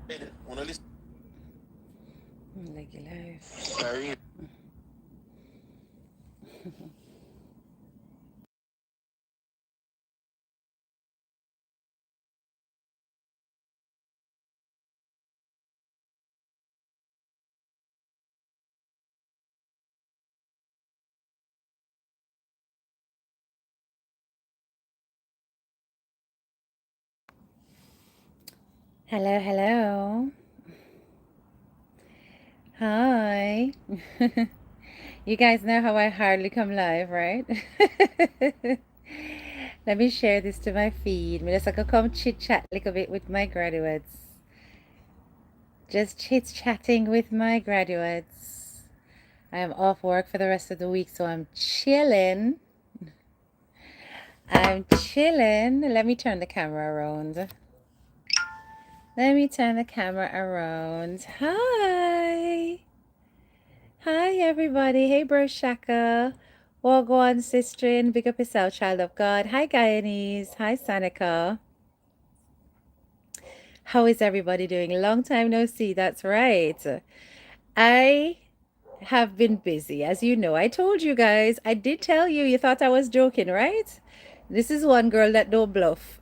Like your life. Sorry. Hello, hello. Hi. You guys know how I hardly come live, right? Let me share this to my feed. Me just like come chit chat a little bit with my graduates. Just chit chatting with my graduates. I am off work for the rest of the week, so I'm chilling. I'm chilling. Let me turn the camera around. Let me turn the camera around. Hi. Hi, everybody. Hey, Bro Shaka. Wagwan, Sistrin. Big up yourself, child of God. Hi, Guyanese. Hi, Sanika. How is everybody doing? Long time no see. That's right. I have been busy, as you know. I told you guys. I did tell you. You thought I was joking, right? This is one girl that don't bluff.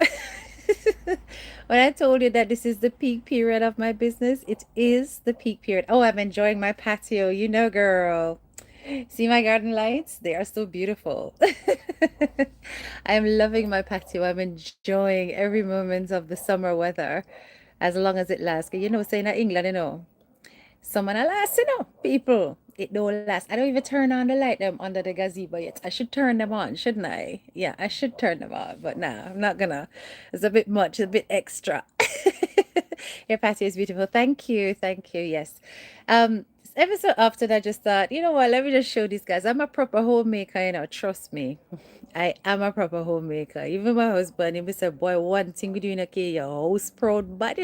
When I told you that this is the peak period of my business, it is the peak period. Oh, I'm enjoying my patio. You know, girl. See my garden lights? They are so beautiful. I'm loving my patio. I'm enjoying every moment of the summer weather as long as it lasts. You know, saying that England, summer not last, people. It don't last. I don't even turn on the light them under the gazebo yet. I should turn them on, shouldn't I? Yeah, I should turn them on, but nah, I'm not gonna. It's a bit much, a bit extra. Your patio is beautiful. Thank you, thank you. Yes. Ever so often I just thought, you know what, let me just show these guys. I'm a proper homemaker, trust me. I am a proper homemaker. Even my husband, he said, boy, one thing we doing okay, your house proud, but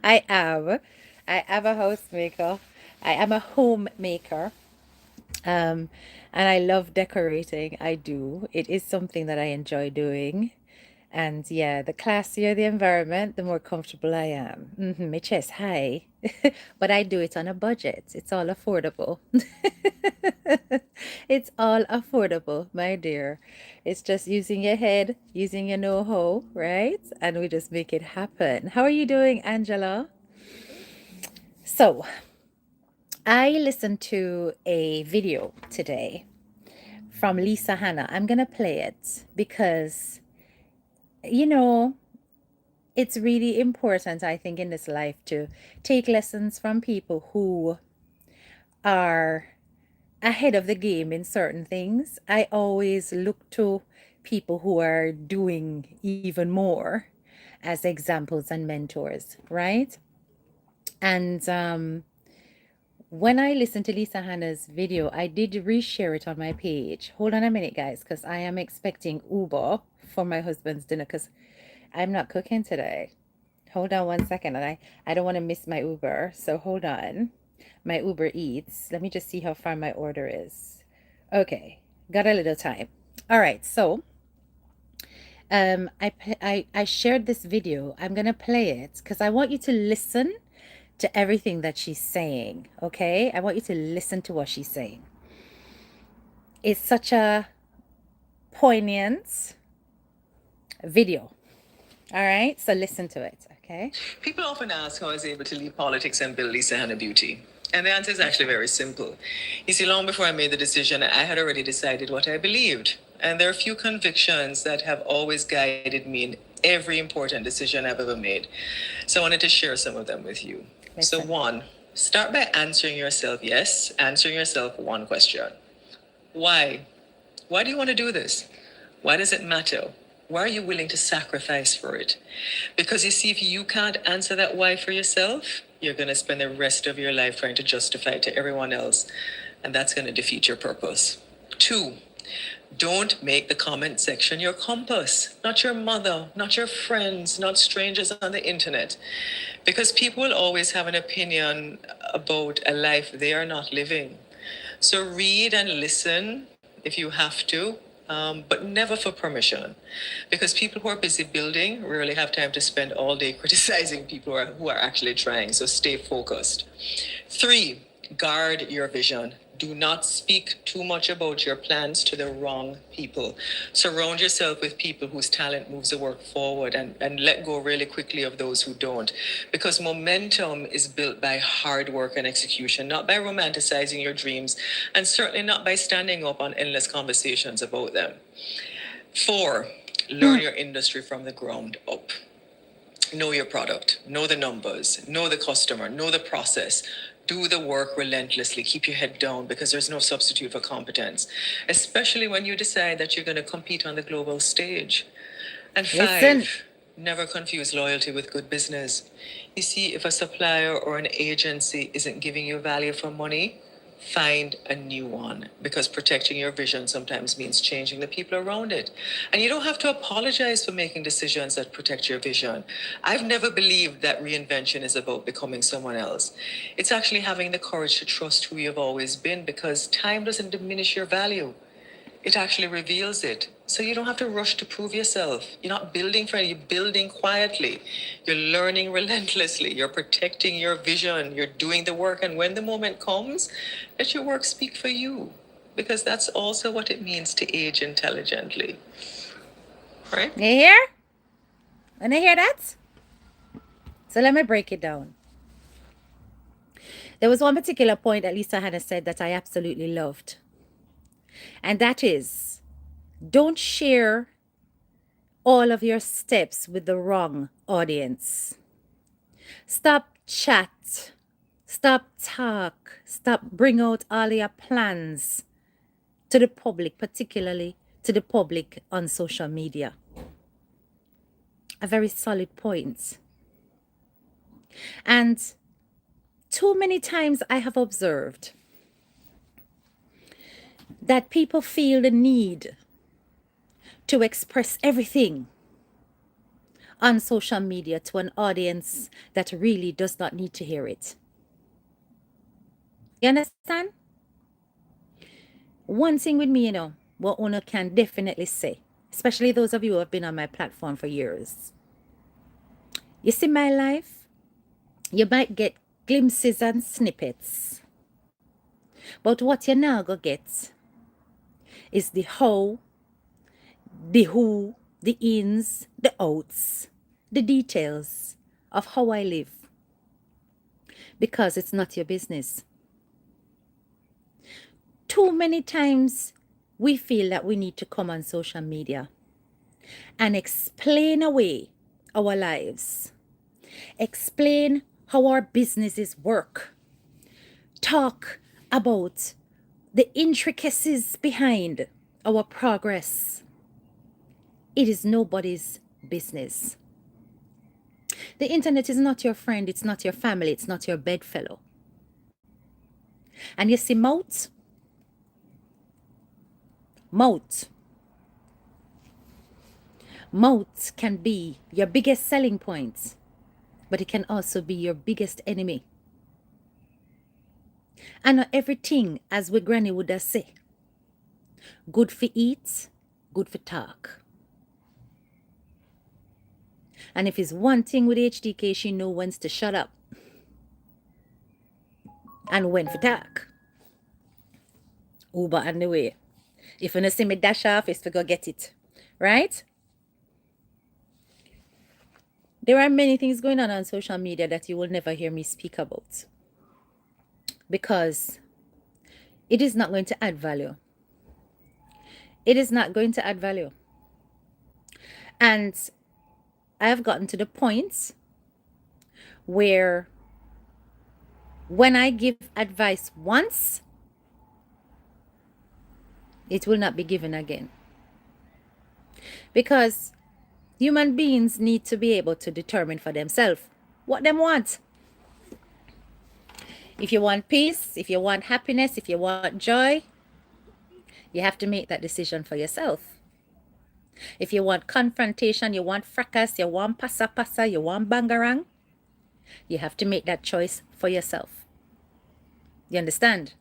I am. I am a housemaker. I am a homemaker. Um, and I love decorating. I do. It is something that I enjoy doing. And yeah, the classier the environment, the more comfortable I am. My chest high, but I do it on a budget. It's all affordable. It's all affordable, my dear. It's just using your head, using your know-how, right? And we just make it happen. How are you doing, Angela? So, I listened to a video today from Lisa Hanna. I'm going to play it because, you know, it's really important, I think, in this life to take lessons from people who are ahead of the game in certain things. I always look to people who are doing even more as examples and mentors, right? And when I listened to Lisa Hanna's video, I did reshare it on my page. Hold on a minute, guys, because I am expecting Uber for my husband's dinner because I'm not cooking today. Hold on one second. I don't want to miss my Uber. So hold on. My Uber Eats. Let me just see how far my order is. Okay. Got a little time. All right. So I shared this video. I'm gonna play it because I want you to listen to everything that she's saying. Okay? I want you to listen to what she's saying. It's such a poignant video. All right, so listen to it, okay? People often ask how I was able to leave politics and build Lisa Hanna Beauty. And the answer is actually very simple. You see, long before I made the decision, I had already decided what I believed. And there are a few convictions that have always guided me in every important decision I've ever made. So I wanted to share some of them with you. So, one, start by answering yourself yes, answering yourself one question. Why? Why do you want to do this? Why does it matter? Why are you willing to sacrifice for it? Because you see, if you can't answer that why for yourself, you're going to spend the rest of your life trying to justify it to everyone else. And that's going to defeat your purpose. Two, don't make the comment section your compass, not your mother, not your friends, not strangers on the internet. Because people will always have an opinion about a life they are not living. So read and listen if you have to, but never for permission. Because people who are busy building rarely have time to spend all day criticizing people who are actually trying. So stay focused. 3, guard your vision. Do not speak too much about your plans to the wrong people. Surround yourself with people whose talent moves the work forward, and let go really quickly of those who don't. Because momentum is built by hard work and execution, not by romanticizing your dreams, and certainly not by standing up on endless conversations about them. 4, learn your industry from the ground up. Know your product, know the numbers, know the customer, know the process. Do the work relentlessly. Keep your head down, because there's no substitute for competence, especially when you decide that you're going to compete on the global stage. And 5, never confuse loyalty with good business. You see, if a supplier or an agency isn't giving you value for money, find a new one, because protecting your vision sometimes means changing the people around it. And you don't have to apologize for making decisions that protect your vision. I've never believed that reinvention is about becoming someone else. It's actually having the courage to trust who you've always been, because time doesn't diminish your value, it actually reveals it. So you don't have to rush to prove yourself. You're not building for it, you're building quietly. You're learning relentlessly. You're protecting your vision. You're doing the work. And when the moment comes, let your work speak for you. Because that's also what it means to age intelligently. Right? You hear? And I hear that? So let me break it down. There was one particular point that Lisa Hanna said that I absolutely loved. And that is, don't share all of your steps with the wrong audience. Stop chat. Stop talk. Stop bring out all your plans to the public, particularly to the public on social media. A very solid point. And too many times I have observed that people feel the need to express everything on social media to an audience that really does not need to hear it. You understand? One thing with me, what Una can definitely say, especially those of you who have been on my platform for years. You see my life, you might get glimpses and snippets, but what you're now gonna get is the how, the who, the ins, the outs, the details of how I live, because it's not your business. Too many times we feel that we need to come on social media and explain away our lives, explain how our businesses work, talk about the intricacies behind our progress. It is nobody's business. The internet is not your friend, it's not your family, it's not your bedfellow. And you see, mouth can be your biggest selling point, but it can also be your biggest enemy. And not everything, as we granny would have say, good for eat, good for talk. And if it's one thing with HDK, she know when to shut up and when for talk. Uber on the way. If you don't see me dash off, it's to go get it. Right? There are many things going on social media that you will never hear me speak about, because it is not going to add value. It is not going to add value. And I have gotten to the point where when I give advice once, it will not be given again. Because human beings need to be able to determine for themselves what they want. If you want peace, if you want happiness, if you want joy, you have to make that decision for yourself. If you want confrontation, you want fracas, you want pasa, you want bangarang, you have to make that choice for yourself. You understand?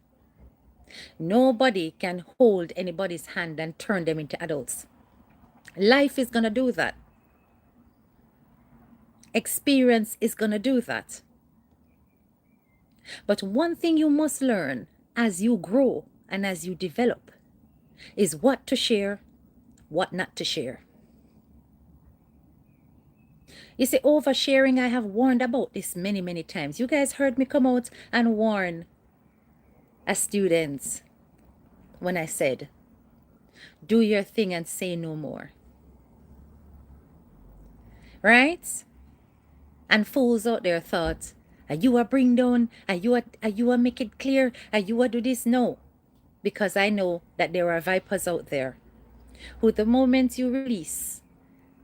Nobody can hold anybody's hand and turn them into adults. Life is going to do that. Experience is going to do that. But one thing you must learn as you grow and as you develop is what to share, what not to share. You see, oversharing, I have warned about this many, many times. You guys heard me come out and warn as students when I said, do your thing and say no more. Right? And fools out there thought, are you a bring down? Are you a make it clear? Are you a do this? No. Because I know that there are vipers out there who the moment you release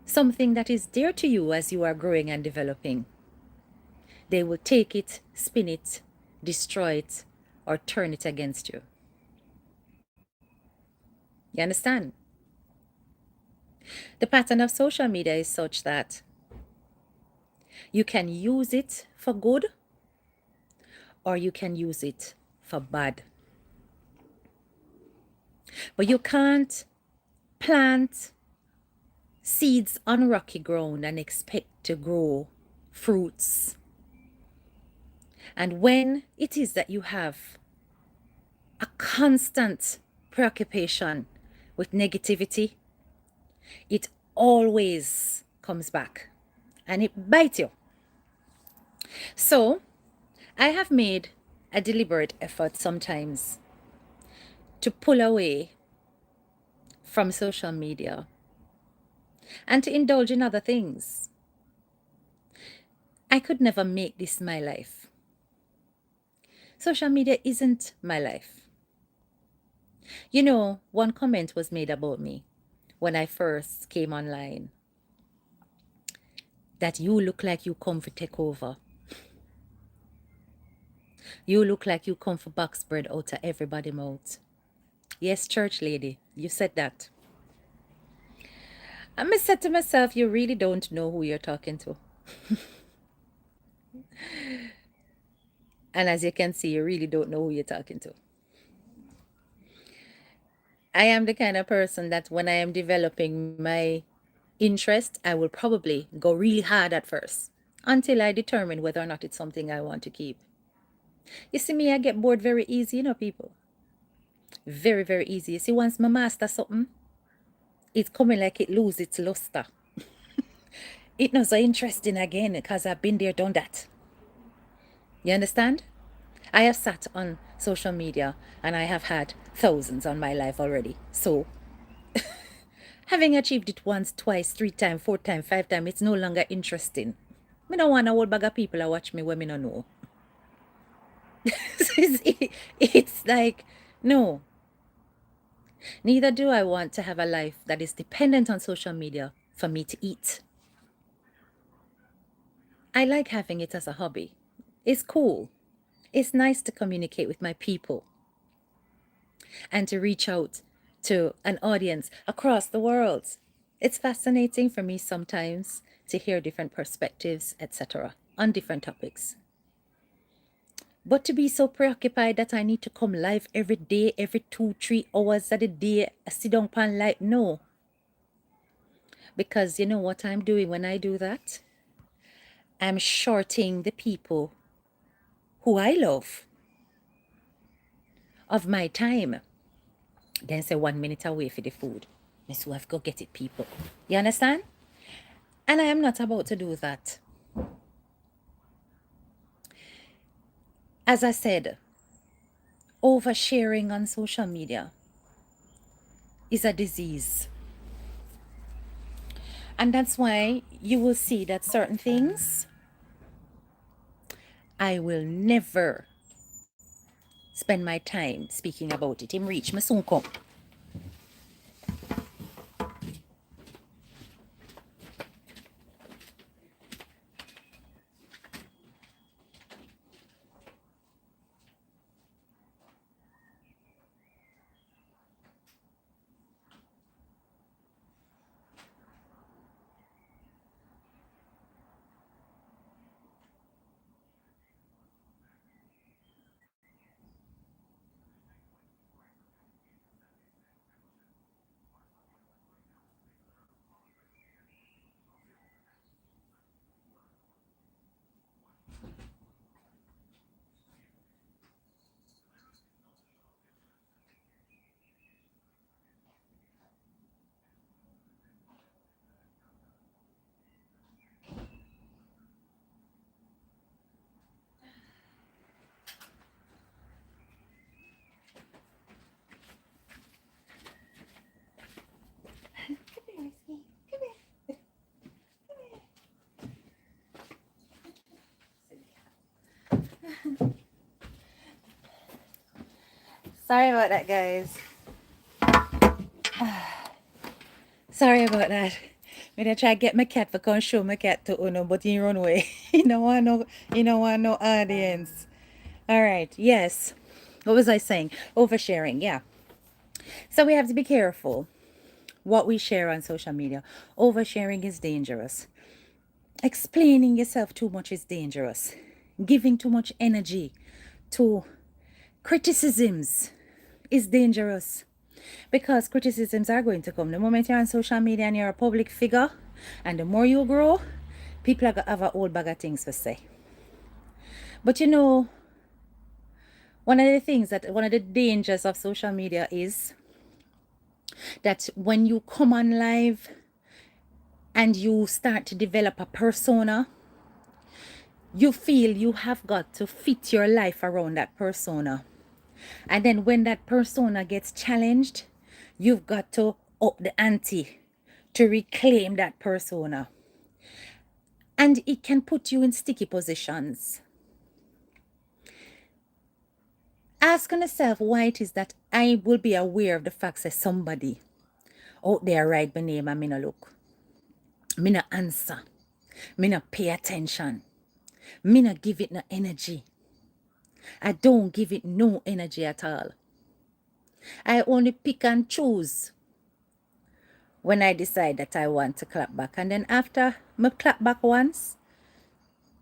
something that is dear to you as you are growing and developing, they will take it, spin it, destroy it, or turn it against you. You understand? The pattern of social media is such that you can use it for good or you can use it for bad. But you can't plant seeds on rocky ground and expect to grow fruits. And when it is that you have a constant preoccupation with negativity, it always comes back and it bites you. So I have made a deliberate effort sometimes to pull away from social media and to indulge in other things. I could never make this my life. Social media isn't my life. You know, one comment was made about me when I first came online, that you look like you come for take over. You look like you come for box bread out of everybody's mouth. Yes, church lady, you said that. And I said to myself, you really don't know who you're talking to. And as you can see, you really don't know who you're talking to. I am the kind of person that when I am developing my interest, I will probably go really hard at first until I determine whether or not it's something I want to keep. You see me, I get bored very easy, you know, people. Very, very easy. You see, once my master something, it's coming like it lose its luster. It's not so interesting again because I've been there, done that. You understand? I have sat on social media and I have had thousands on my life already. So having achieved it once, twice, 3 times, 4 times, 5 times, it's no longer interesting. I don't want a whole bag of people to watch me when I don't know. It's like, no. Neither do I want to have a life that is dependent on social media for me to eat. I like having it as a hobby. It's cool. It's nice to communicate with my people and to reach out to an audience across the world. It's fascinating for me sometimes to hear different perspectives, etc., on different topics. But to be so preoccupied that I need to come live every day, every 2-3 hours of the day, I sit down pan live, no. Because you know what I'm doing when I do that? I'm shorting the people who I love of my time. Then say 1 minute away for the food. Miss Wife, go get it, people. You understand? And I am not about to do that. As I said, oversharing on social media is a disease. And that's why you will see that certain things I will never spend my time speaking about it. Him reach me soon come. Sorry about that, guys. Sorry about that. Me dey try get my cat for come show my cat to Uno, but he run away. He don't want no audience. All right. Yes. What was I saying? Oversharing. Yeah. So we have to be careful what we share on social media. Oversharing is dangerous. Explaining yourself too much is dangerous. Giving too much energy to criticisms is dangerous, because criticisms are going to come. The moment you're on social media and you're a public figure, and the more you grow, people are going to have a whole bag of things to say. But you know, one of the dangers of social media is that when you come on live and you start to develop a persona, you feel you have got to fit your life around that persona. And then when that persona gets challenged, you've got to up the ante to reclaim that persona. And it can put you in sticky positions. Ask yourself why it is that I will be aware of the fact that somebody out there write my name and me no look. Me no answer. Me no pay attention. Me no give it no energy. I don't give it no energy at all. I only pick and choose when I decide that I want to clap back. And then after me clap back once,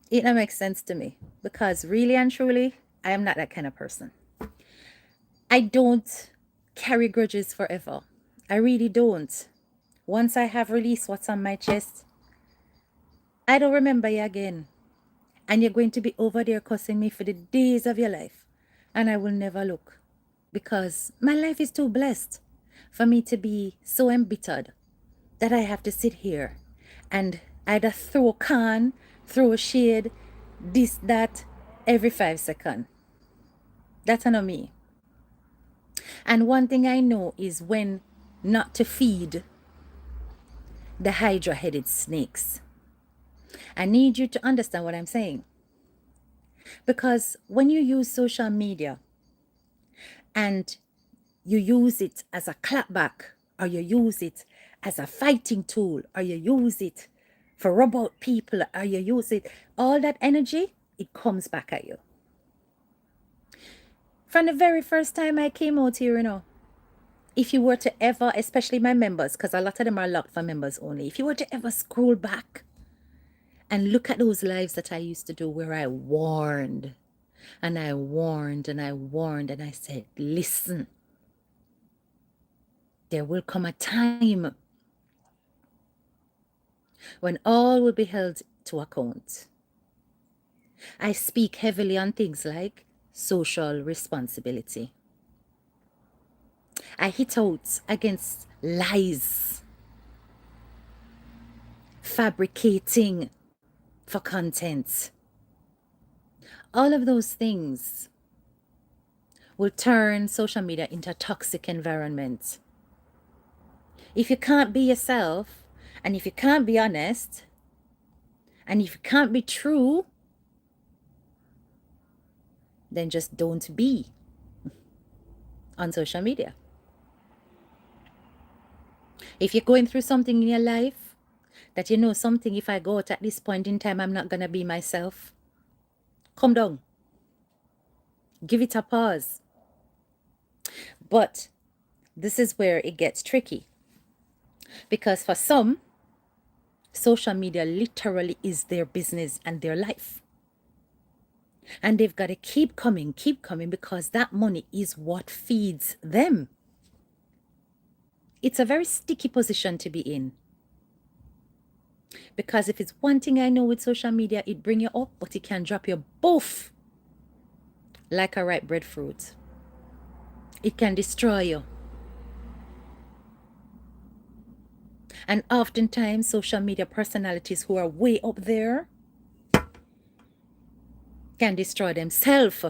it don't make sense to me. Because really and truly, I am not that kind of person. I don't carry grudges forever. I really don't. Once I have released what's on my chest, I don't remember you again. And you're going to be over there cussing me for the days of your life. And I will never look. Because my life is too blessed for me to be so embittered that I have to sit here and either throw can, throw shade, this, that, every 5 seconds. That's not me. And one thing I know is when not to feed the hydra-headed snakes. I need you to understand what I'm saying. Because when you use social media and you use it as a clapback, or you use it as a fighting tool, or you use it for rub out people, or you use it, all that energy, it comes back at you. From the very first time I came out here, you know, if you were to ever, especially my members, because a lot of them are locked for members only, if you were to ever scroll back and look at those lives that I used to do where I warned, and I warned, and I warned, and I said, listen, there will come a time when all will be held to account. I speak heavily on things like social responsibility. I hit out against lies, fabricating for content. All of those things will turn social media into a toxic environment. If you can't be yourself, and if you can't be honest, and if you can't be true, then just don't be on social media. If you're going through something in your life that you know something, if I go out at this point in time, I'm not going to be myself, calm down. Give it a pause. But this is where it gets tricky. Because for some, social media literally is their business and their life. And they've got to keep coming because that money is what feeds them. It's a very sticky position to be in. Because if it's one thing I know with social media, it bring you up, but it can drop you both like a ripe breadfruit. It can destroy you. And oftentimes, social media personalities who are way up there can destroy themselves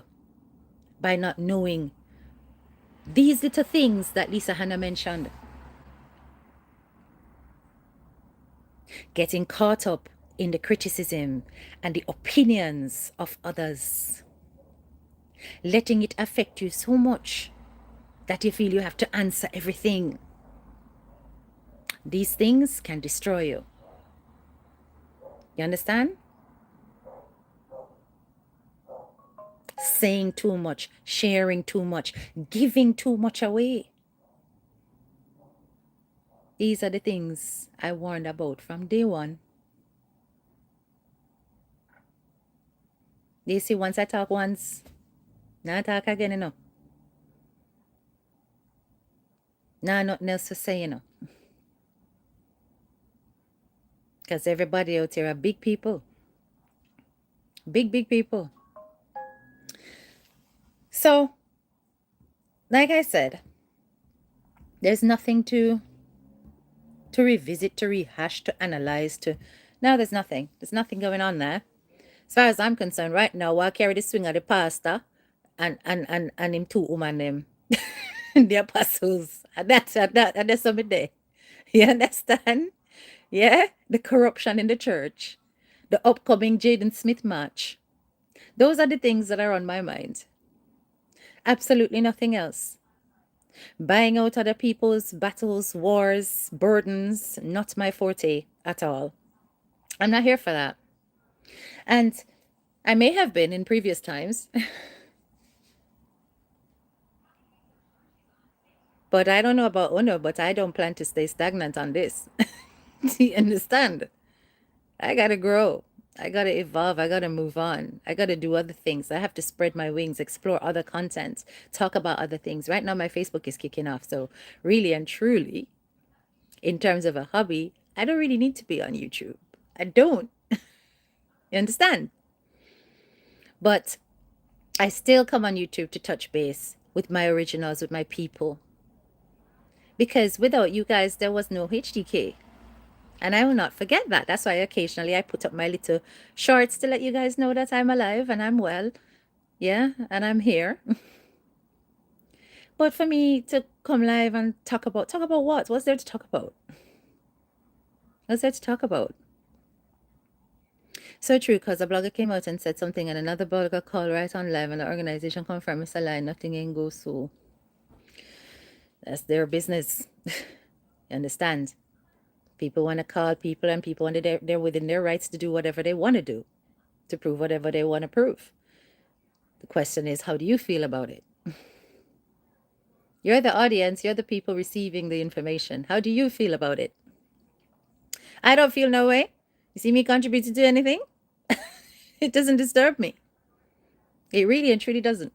by not knowing these little things that Lisa Hanna mentioned. Getting caught up in the criticism and the opinions of others. letting it affect you so much that you feel you have to answer everything. These things can destroy you. You understand? Saying too much, sharing too much, giving too much away. These are the things I warned about from day one. You see, once I talk once, not talk again, you know. Nah, nothing else to say, you know. Because everybody out here are big people. Big, big people. So, like I said, there's nothing to revisit, to rehash, to analyze, to... No, there's nothing. There's nothing going on there. As far as I'm concerned, right now, I carry the swing of the pastor and him two woman them. The apostles. And that's something there. You understand? Yeah? The corruption in the church. The upcoming Jaden Smith match. Those are the things that are on my mind. Absolutely nothing else. Buying out other people's battles, wars, burdens, not my forte at all. I'm not here for that. And I may have been in previous times, but I don't know about Uno, but I don't plan to stay stagnant on this. Do you understand? I gotta grow. I gotta evolve. I gotta move on. I gotta do other things. I have to spread my wings, explore other content, talk about other things. Right now, my Facebook is kicking off. So, really and truly, in terms of a hobby, I don't really need to be on YouTube. I don't. You understand? But I still come on YouTube to touch base with my originals, with my people. Because without you guys, there was no HDK. And I will not forget that. That's why occasionally I put up my little shorts to let you guys know that I'm alive and I'm well. Yeah, and I'm here. But for me to come live and talk about what? What's there to talk about? What's there to talk about? So true, because a blogger came out and said something, and another blogger called right on live, and the organization confirmed it's a lie. Nothing ain't go so. That's their business. You understand? People want to call people, and people want to, they're within their rights to do whatever they want to do, to prove whatever they want to prove. The question is, how do you feel about it? You're the audience. You're the people receiving the information. How do you feel about it? I don't feel no way. You see me contributing to anything? It doesn't disturb me. It really and truly doesn't.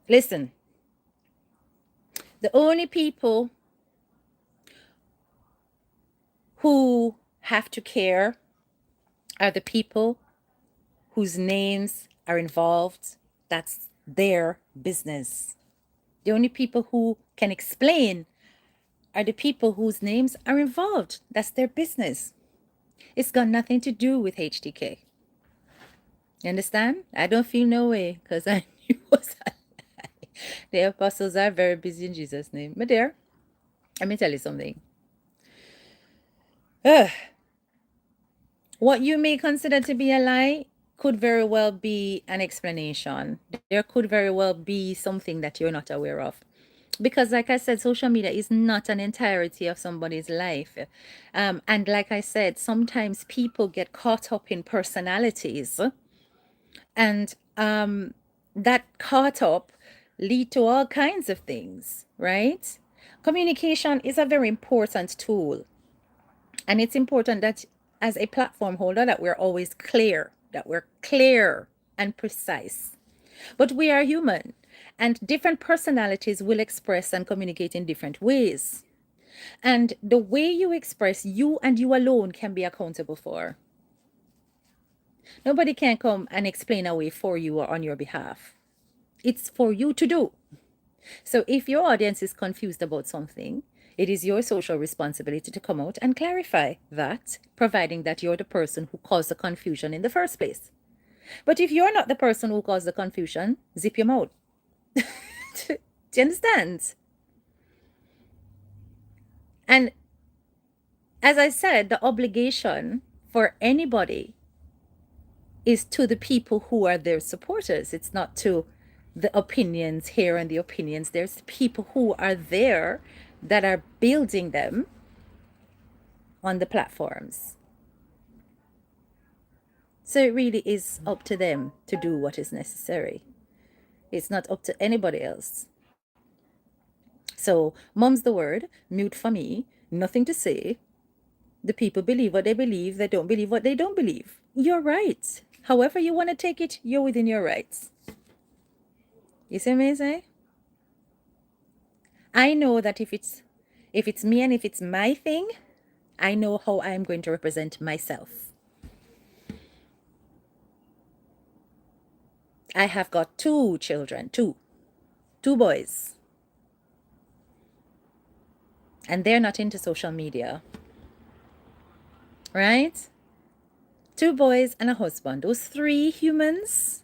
Listen, the only people who have to care are the people whose names are involved. That's their business. The only people who can explain are the people whose names are involved. That's their business. It's got nothing to do with HDK. You understand? I don't feel no way because I knew it was a lie. The apostles are very busy in Jesus' name. But there, let me tell you something. What you may consider to be a lie could very well be an explanation. There could very well be something that you're not aware of. Because like I said, social media is not an entirety of somebody's life. And like I said, sometimes people get caught up in personalities, and that caught up lead to all kinds of things, right? Communication is a very important tool. And it's important that as a platform holder that we're always clear, and precise. But we are human, and different personalities will express and communicate in different ways. And the way you express, you and you alone can be accountable for. Nobody can come and explain away for you or on your behalf. It's for you to do. So if your audience is confused about something, it is your social responsibility to come out and clarify that, providing that you're the person who caused the confusion in the first place. But if you're not the person who caused the confusion, zip your mouth. Do you understand? And as I said, the obligation for anybody is to the people who are their supporters. It's not to the opinions here and the opinions. There's people who are there that are building them on the platforms. So it really is up to them to do what is necessary. It's not up to anybody else. So, mum's the word, mute for me, nothing to say. The people believe what they believe, they don't believe what they don't believe. You're right. However you want to take it, you're within your rights. You see what I say? I know that if it's me and if it's my thing, I know how I'm going to represent myself. I have got 2 children, two boys. And they're not into social media. Right? 2 boys and a husband. Those 3 humans,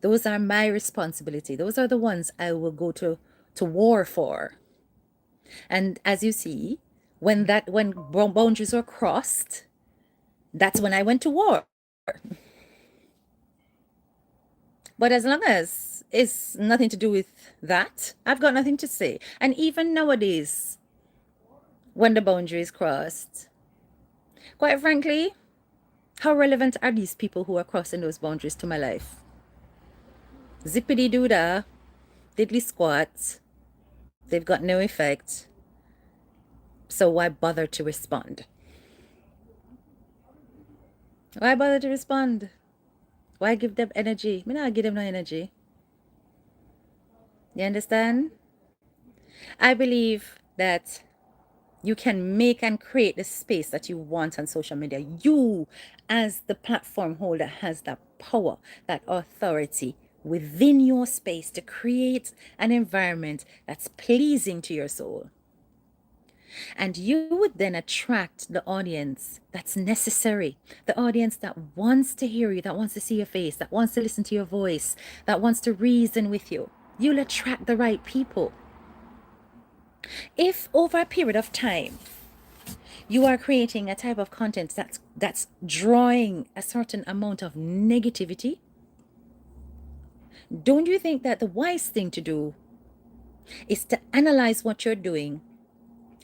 those are my responsibility. Those are the ones I will go to war for. And as you see, when boundaries were crossed, that's when I went to war. But as long as it's nothing to do with that, I've got nothing to say. And even nowadays, when the boundary is crossed, quite frankly, how relevant are these people who are crossing those boundaries to my life? Zippity doo-dah, diddly squat, they've got no effect. So why bother to respond? Why bother to respond? Why give them energy? Me not give them no energy. You understand? I believe that you can make and create the space that you want on social media. You, as the platform holder, has that power, that authority within your space to create an environment that's pleasing to your soul. And you would then attract the audience that's necessary, the audience that wants to hear you, that wants to see your face, that wants to listen to your voice, that wants to reason with you. You'll attract the right people. If over a period of time you are creating a type of content that's drawing a certain amount of negativity, don't you think that the wise thing to do is to analyze what you're doing,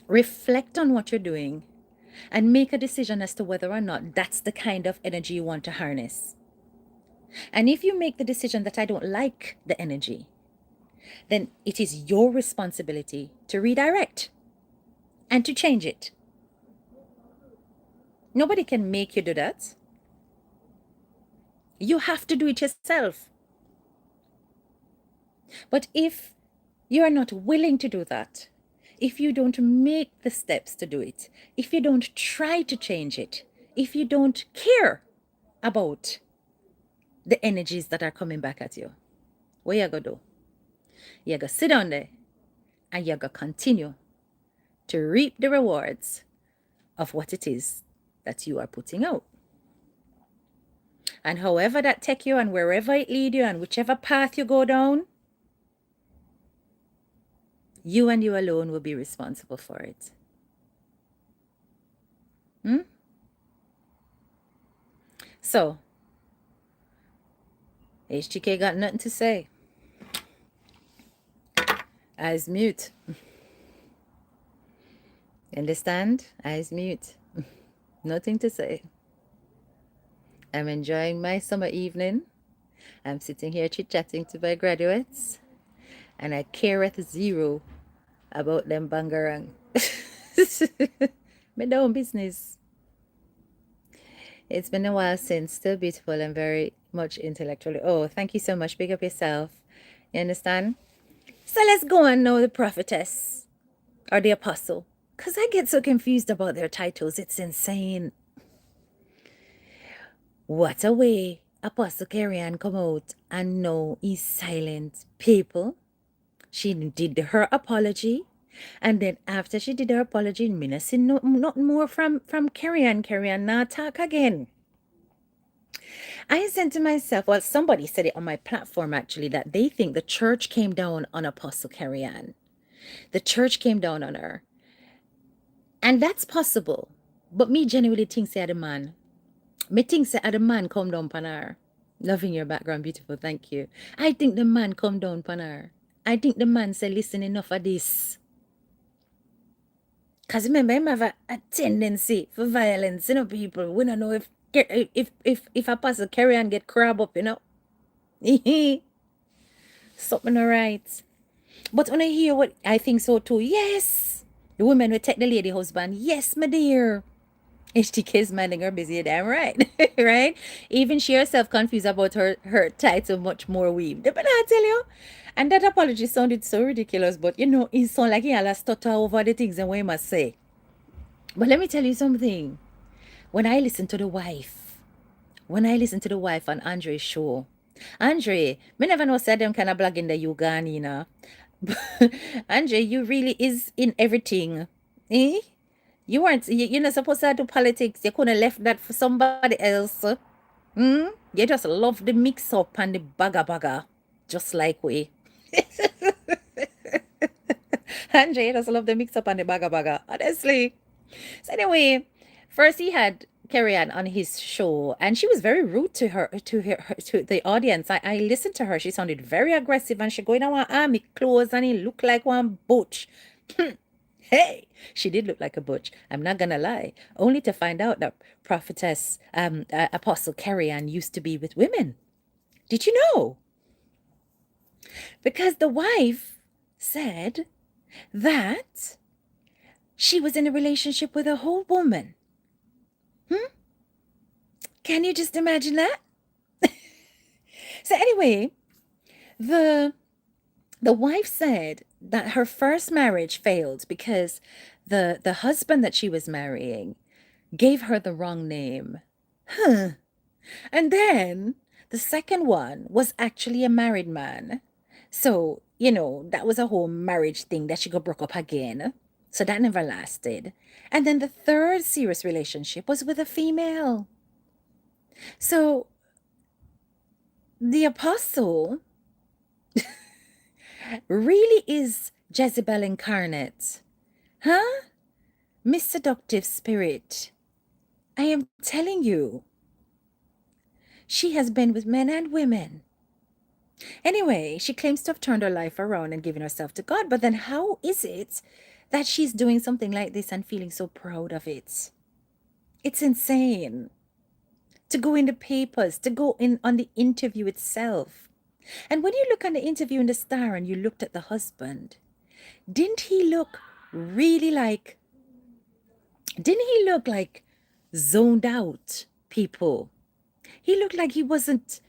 reflect on what you're doing, and make a decision as to whether or not that's the kind of energy you want to harness? And if you make the decision that I don't like the energy, then it is your responsibility to redirect and to change it. Nobody can make you do that. You have to do it yourself. But if you are not willing to do that, if you don't make the steps to do it, if you don't try to change it, if you don't care about the energies that are coming back at you, what you gonna do? You gotta sit down there and you gotta continue to reap the rewards of what it is that you are putting out. And however that take you and wherever it lead you and whichever path you go down, you and you alone will be responsible for it. So, HGK got nothing to say. Eyes mute. Understand? Eyes mute. Nothing to say. I'm enjoying my summer evening. I'm sitting here chit-chatting to my graduates. And I care at zero about them bangarang. My own business. It's been a while since. Still beautiful and very much intellectually. Oh, thank you so much. Big up yourself. You understand? So let's go and know the prophetess or the apostle. Because I get so confused about their titles. It's insane. What a way Apostle Carrie-Ann come out and now he's silent. People, she did her apology. And then after she did her apology, me not see not more from Carrie-Ann. Carrie-Ann not talk again. I said to myself, well, somebody said it on my platform actually, that they think the church came down on Apostle Carrie-Ann. The church came down on her. And that's possible. But me genuinely think say the man, Me think say the man come down pan her. Loving your background, beautiful, thank you. I think the man come down pan her. I think the man say, listen, enough of this. Because remember, him have a tendency for violence, people. We don't know if a person carry and get crab up, Something alright. But when I hear what I think so too, yes. The woman will take the lady husband. Yes, my dear. HTK's minding her busy, damn right. Right? Even she herself confused about her title much more weave. But I tell you. And that apology sounded so ridiculous, but it sounded like he had a stutter over the things and what he must say. But let me tell you something. When I listen to the wife on Andre's show, Andre, me never know said them kind of blogging the Uganda, Andre, you really is in everything. Eh? You weren't, you're not supposed to do politics. You could have left that for somebody else. You just love the mix up and the bagger, just like we. Andre, you just love the mix up and the bagger, honestly. So anyway, first he had Carrie Ann on his show, and she was very rude to to the audience. I listened to her. She sounded very aggressive, and she going on one army clothes, and he looked like one butch. Hey, she did look like a butch. I'm not gonna lie. Only to find out that prophetess, Apostle Carrie Ann used to be with women. Did you know? Because the wife said that she was in a relationship with a whole woman. Can you just imagine that? So anyway, the wife said that her first marriage failed because the husband that she was marrying gave her the wrong name. And then the second one was actually a married man. So, that was a whole marriage thing that she got broke up again. So that never lasted. And then the third serious relationship was with a female. So the apostle really is Jezebel incarnate. Huh? Miss Seductive Spirit. I am telling you. She has been with men and women. Anyway, she claims to have turned her life around and given herself to God. But then how is it that she's doing something like this and feeling so proud of it? It's insane. To go in the papers, to go in on the interview itself. And when you look on the interview in the Star and you looked at the husband, didn't he look really like, zoned out, people? He looked like he wasn't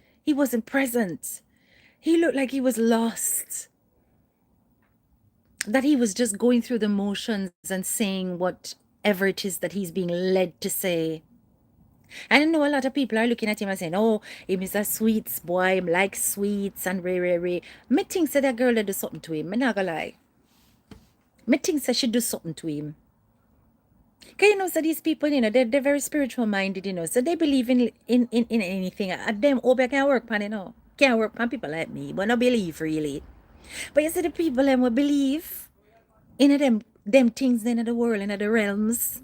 present. He looked like he was lost. That he was just going through the motions and saying whatever it is that he's being led to say. I know a lot of people are looking at him and saying, oh, him is a sweets boy, him like sweets and re. Me think say that girl that do something to him. Me not gonna lie. Me think say she do something to him. Because so these people, they're very spiritual minded, so they believe in anything. At them, oh, I can't work pan, Can't work pan people like me, but not believe really. But you see the people them will believe in them things in the world, in the realms.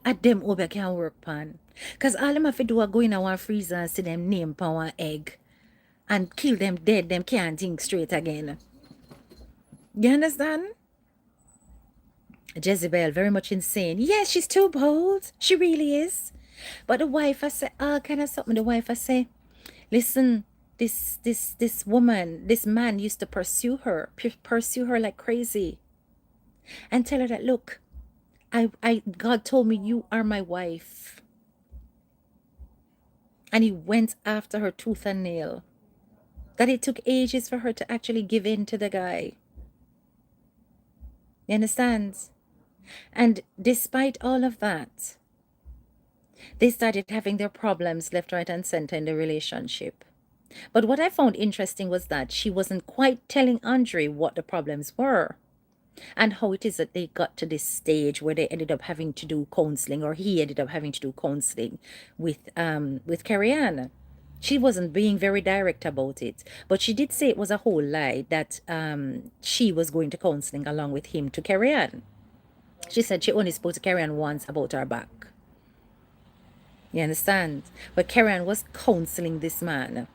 At them over can't work pan. Cause all them have to do is go in a one freezer and see them name pan one egg. And kill them dead, them can't think straight again. You understand? Jezebel, very much insane. Yes, she's too bold. She really is. But the wife, I say, kind of something. The wife, I say, listen, this woman, this man used to pursue her like crazy. And tell her that, look, God told me you are my wife. And he went after her tooth and nail. That it took ages for her to actually give in to the guy. You understand? And despite all of that, they started having their problems left, right, and center in the relationship. But what I found interesting was that she wasn't quite telling Andre what the problems were and how it is that they got to this stage where they ended up having to do counseling, or he ended up having to do counseling with Carrie Ann. She wasn't being very direct about it, but she did say it was a whole lie that she was going to counseling along with him to Carrie Ann. She said she only spoke to Carrie Ann once about her back. You understand? But Kerry-Ann was counseling this man.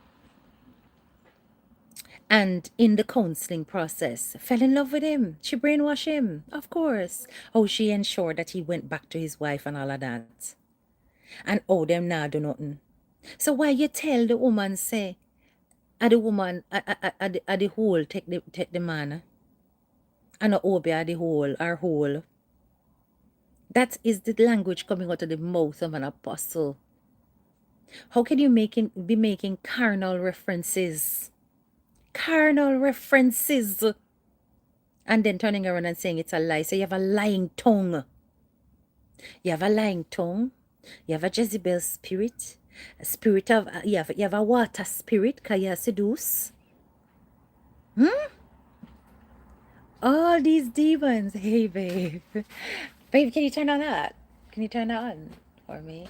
And in the counseling process, fell in love with him. She brainwashed him, of course. Oh, she ensured that he went back to his wife and all of that. And oh, them now do nothing. So why you tell the woman, say, the woman, the whole take the man, and not Obi the whole, our whole. That is the language coming out of the mouth of an apostle. How can you be making carnal references? Carnal references. And then turning around and saying it's a lie. So you have a lying tongue. You have a lying tongue. You have a Jezebel spirit. A spirit of, you have a water spirit. Can you seduce? All these demons. Hey, babe. Babe, can you turn on that? Can you turn that on for me?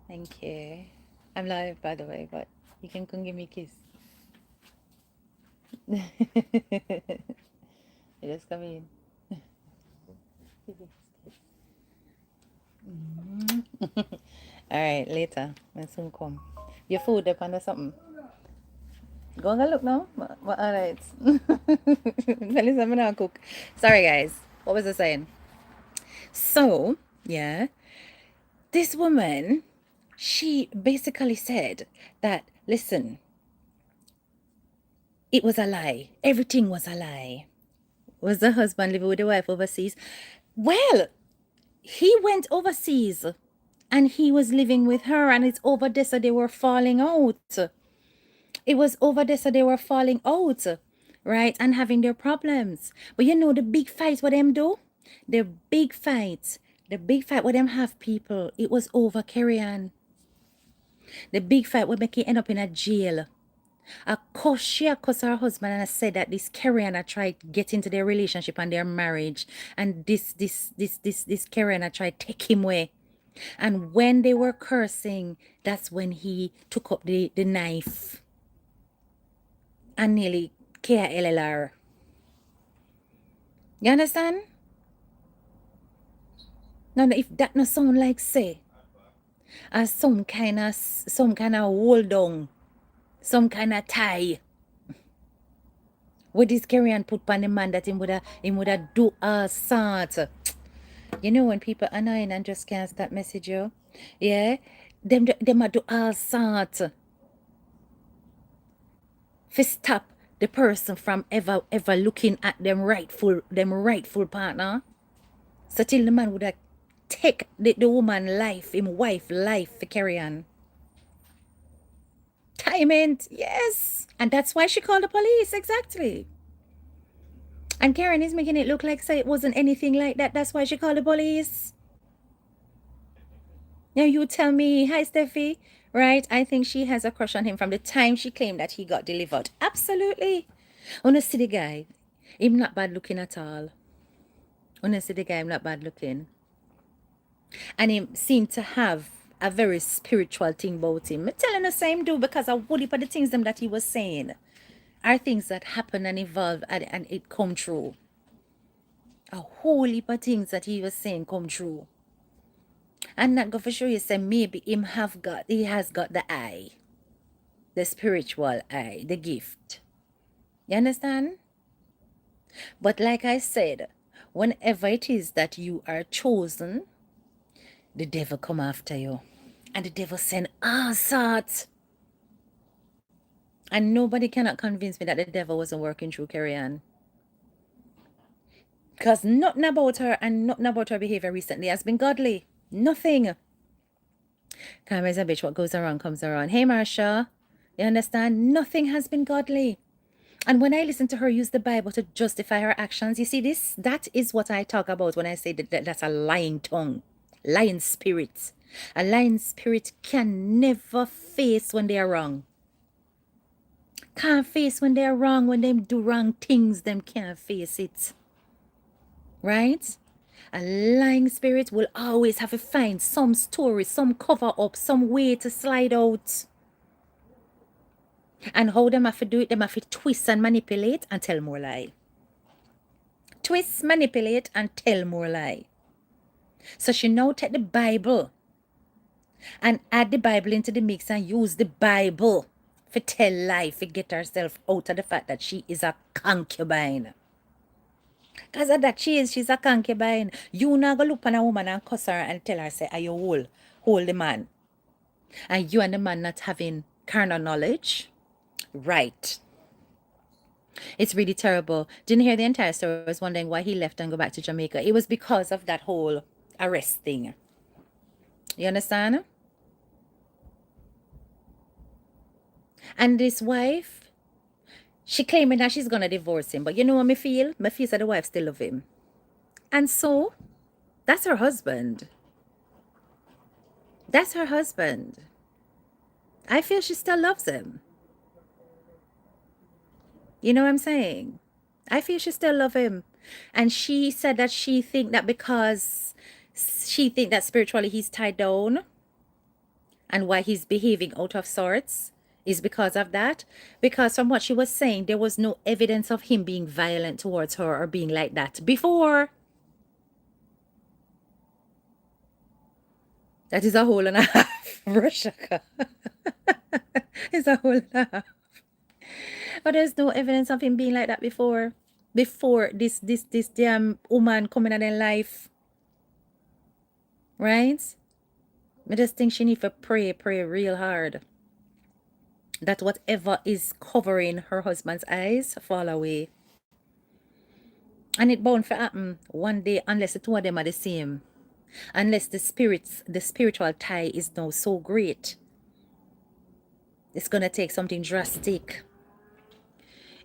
Thank you. I'm live, by the way, but you can come give me a kiss. You just come in. All right, later. When soon come. Your food up under something. Go and look now. All right. Tell you something I'll cook. Sorry, guys. What was I saying? So, yeah. This woman, she basically said that, listen, it was a lie. Everything was a lie. Was the husband living with the wife overseas? Well, he went overseas and he was living with her, and it's over there, so they were falling out. It was over there, so they were falling out, right? And having their problems. But you know the big fights what them do? The big fight what them have, people, it was over Kerry-Ann. The big fight would make it end up in a jail. She cussed her husband and I said that this Kerry-Ann tried to get into their relationship and their marriage, and this Kerry-Ann tried to take him away. And when they were cursing, that's when he took up the knife and nearly killed her. You understand? Now, if that not sound like say, as some kind of hold down, some kind of tie, what this Kerry-Ann put on the man that him woulda do all sorts. You know when people annoying and just can't stop message you? Yeah? Them a do all sorts. To stop the person from ever looking at them rightful partner. So till the man woulda take the woman life, him wife life for Kerry-Ann. Timing, yes. And that's why she called the police, exactly. And Karen is making it look like say it wasn't anything like that. That's why she called the police. Now you tell me, hi Steffi, right? I think she has a crush on him from the time she claimed that he got delivered. Absolutely. Honestly, the guy, him not bad looking at all. Honestly, the guy, him not bad looking. And he seemed to have a very spiritual thing about him. I'm telling the same dude, because I would heap of the things them that he was saying are things that happen and evolve and it come true. A whole heap of things that he was saying come true. And not go for sure you say maybe he has got the eye. The spiritual eye, the gift. You understand? But like I said, whenever it is that you are chosen, the devil come after you. And the devil send all sorts. And nobody cannot convince me that the devil wasn't working through Kerry-Ann. Because nothing about her and nothing about her behavior recently has been godly. Nothing. Karma's a bitch. What goes around comes around. Hey, Marsha. You understand? Nothing has been godly. And when I listen to her use the Bible to justify her actions, you see this? That is what I talk about when I say that's a lying tongue. Lying spirit. A lying spirit can never face when they are wrong. Can't face when they're wrong. When they do wrong things, them can't face it. Right? A lying spirit will always have to find some story, some cover up, some way to slide out. And how them have to do it, them have to twist and manipulate and tell more lie. Twist, manipulate and tell more lie. So she now take the Bible and add the Bible into the mix and use the Bible for tell life to get herself out of the fact that she is a concubine. Because of that she's a concubine. You not go look on a woman and cuss her and tell her, say, are you hold the man? And you and the man not having carnal knowledge? Right. It's really terrible. Didn't hear the entire story. I was wondering why he left and go back to Jamaica. It was because of that whole arrest thing. You understand? And this wife, she claiming that she's gonna divorce him. But you know what me feel? Me feel that the wife still love him. And so, that's her husband. That's her husband. I feel she still loves him. You know what I'm saying? I feel she still love him. And she said that she think that because she think that spiritually he's tied down and why he's behaving out of sorts is because of that. Because from what she was saying, there was no evidence of him being violent towards her or being like that before. That is a whole and a half, Rashaka. It's a whole and a half. But there's no evidence of him being like that before. Before this damn woman coming in their life. Right? I just think she need to pray real hard. That whatever is covering her husband's eyes fall away. And it bound for happen one day unless the two of them are the same. Unless the spiritual tie is now so great. It's gonna take something drastic.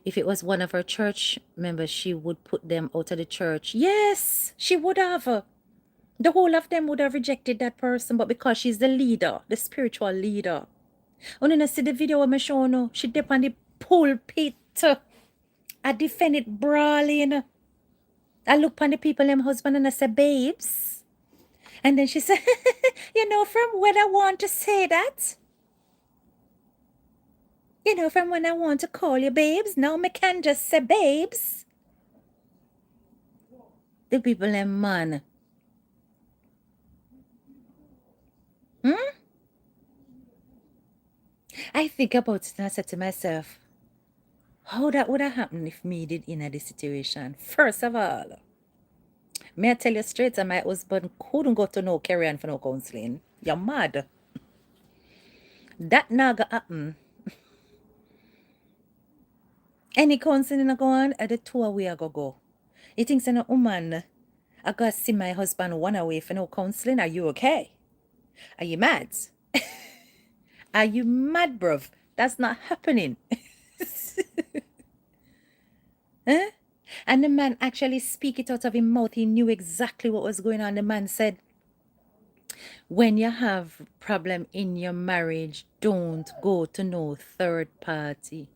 If it was one of her church members, she would put them out of the church. Yes, she would have. The whole of them would have rejected that person, but because she's the leader, the spiritual leader. When you see the video of me showing her, she dip on the pulpit. I defend it brawling. I look on the people, them husband, and I say, babes. And then she said, you know, from when I want to say that. You know, from when I want to call you babes, now me can just say babes. The people, them man. I think about it and I said to myself, how that would have happened if me did in this situation? First of all, may I tell you straight that my husband couldn't go to no carry on for no counseling. You're mad. That not gonna happen. Any counseling I go on, at the two away I go. You think a woman I gotta see my husband one away for no counseling? Are you okay? Are you mad? Are you mad, bruv? That's not happening. Huh? And the man actually speak it out of his mouth. He knew exactly what was going on. The man said, when you have problem in your marriage, don't go to no third party.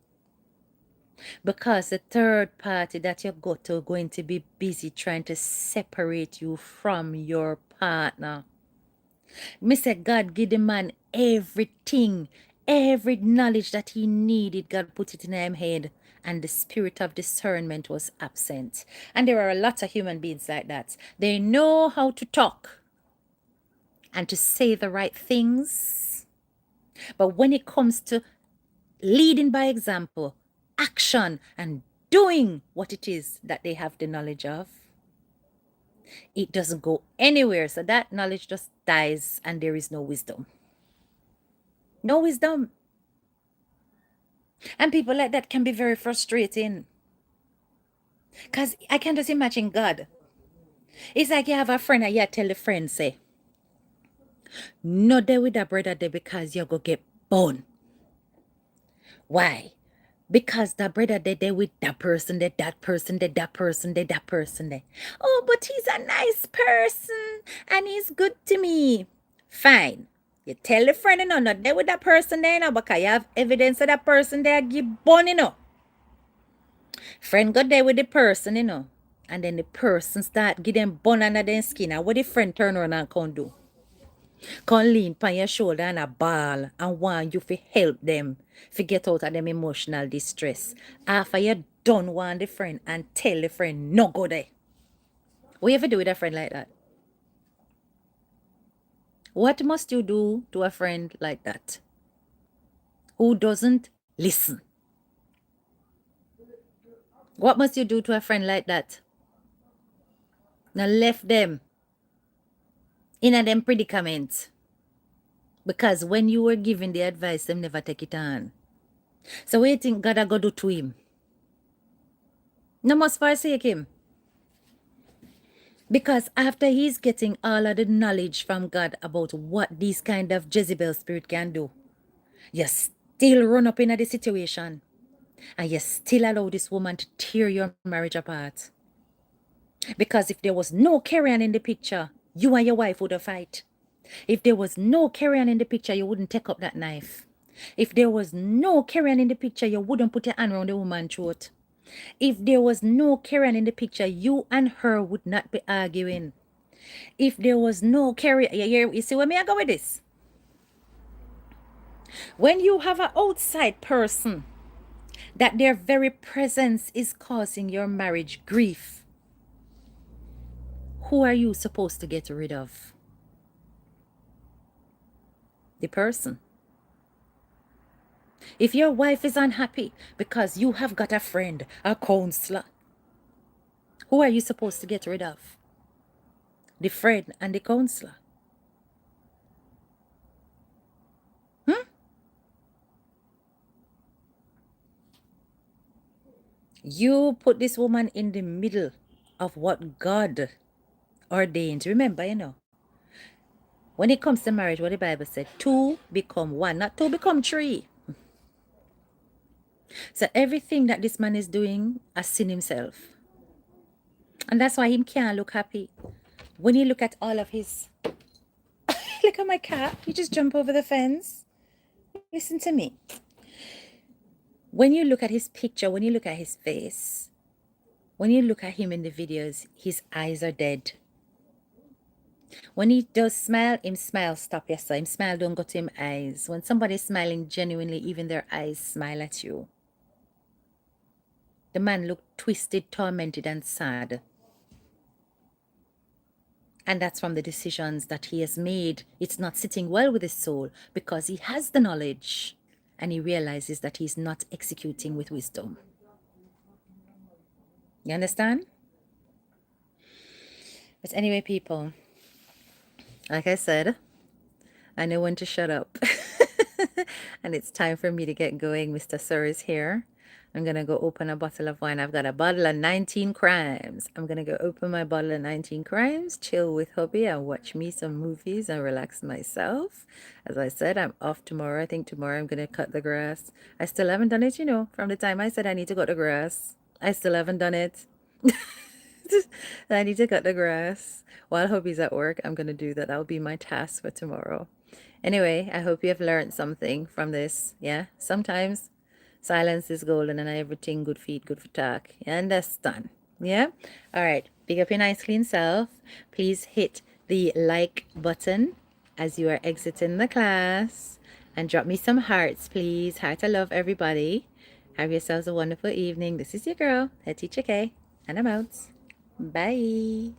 Because the third party that you go to going to be busy trying to separate you from your partner. Me say God give the man everything, every knowledge that he needed. God put it in his head, and the spirit of discernment was absent. And there are a lot of human beings like that. They know how to talk and to say the right things, but when it comes to leading by example, action, and doing what it is that they have the knowledge of, it doesn't go anywhere. So that knowledge just dies and there is no wisdom. No wisdom. And people like that can be very frustrating. Because I can just imagine God. It's like you have a friend and you tell the friend, say, no there with that brother there because you're going to get born. Why? Because that brother there with that person, that person, that person, that person there. Oh, but he's a nice person and he's good to me. Fine. You tell the friend, not there with that person there, because you have evidence of that person there give born, Friend got there with the person, and then the person start give them bun under their skin. And what the friend turn around and can do? Can lean on your shoulder and a ball and want you to help them to get out of them emotional distress. After you done want the friend and tell the friend no go there. What you ever do with a friend like that? What must you do to a friend like that who doesn't listen? What must you do to a friend like that? Now left them in a them predicament. Because when you were giving the advice, them never take it on. So what you think God a go do to him? No must forsake him. Because after he's getting all of the knowledge from God about what these kind of Jezebel spirit can do, you still run up into the situation. And you still allow this woman to tear your marriage apart. Because if there was no Carrion in the picture, you and your wife would have fight. If there was no Carrion in the picture, you wouldn't take up that knife. If there was no Carrion in the picture, you wouldn't put your hand around the woman's throat. If there was no Carrion in the picture, you and her would not be arguing. If there was no Carrion, you see where me I go with this? When you have an outside person that their very presence is causing your marriage grief, who are you supposed to get rid of? The person. If your wife is unhappy because you have got a friend, a counselor, who are you supposed to get rid of? The friend and the counselor. You put this woman in the middle of what God ordained. Remember, when it comes to marriage, what the Bible said, 2 become 1, not 2 become 3. So everything that this man is doing has sin himself. And that's why he can't look happy. When you look at all of his... Look at my cat. You just jump over the fence. Listen to me. When you look at his picture, when you look at his face, when you look at him in the videos, his eyes are dead. When he does smile, him smile stop, yes sir. Him smile don't go to him eyes. When somebody's smiling genuinely, even their eyes smile at you. The man looked twisted, tormented, and sad. And that's from the decisions that he has made. It's not sitting well with his soul because he has the knowledge and he realizes that he's not executing with wisdom. You understand? But anyway, people, like I said, I know when to shut up. And it's time for me to get going. Mr. Sir is here. I'm going to go open a bottle of wine. I've got a bottle of 19 Crimes. I'm going to go open my bottle of 19 Crimes, chill with hubby and watch me some movies and relax myself. As I said, I'm off tomorrow. I think tomorrow I'm going to cut the grass. I still haven't done it, from the time I said I need to cut the grass. I still haven't done it. I need to cut the grass. While hubby's at work, I'm going to do that. That'll be my task for tomorrow. Anyway, I hope you have learned something from this. Yeah, sometimes silence is golden and everything good feet, good for talk. You understand? Yeah? All right. Big up your nice clean self. Please hit the like button as you are exiting the class. And drop me some hearts, please. Heart of love, everybody. Have yourselves a wonderful evening. This is your girl, Head Teacher K. And I'm out. Bye.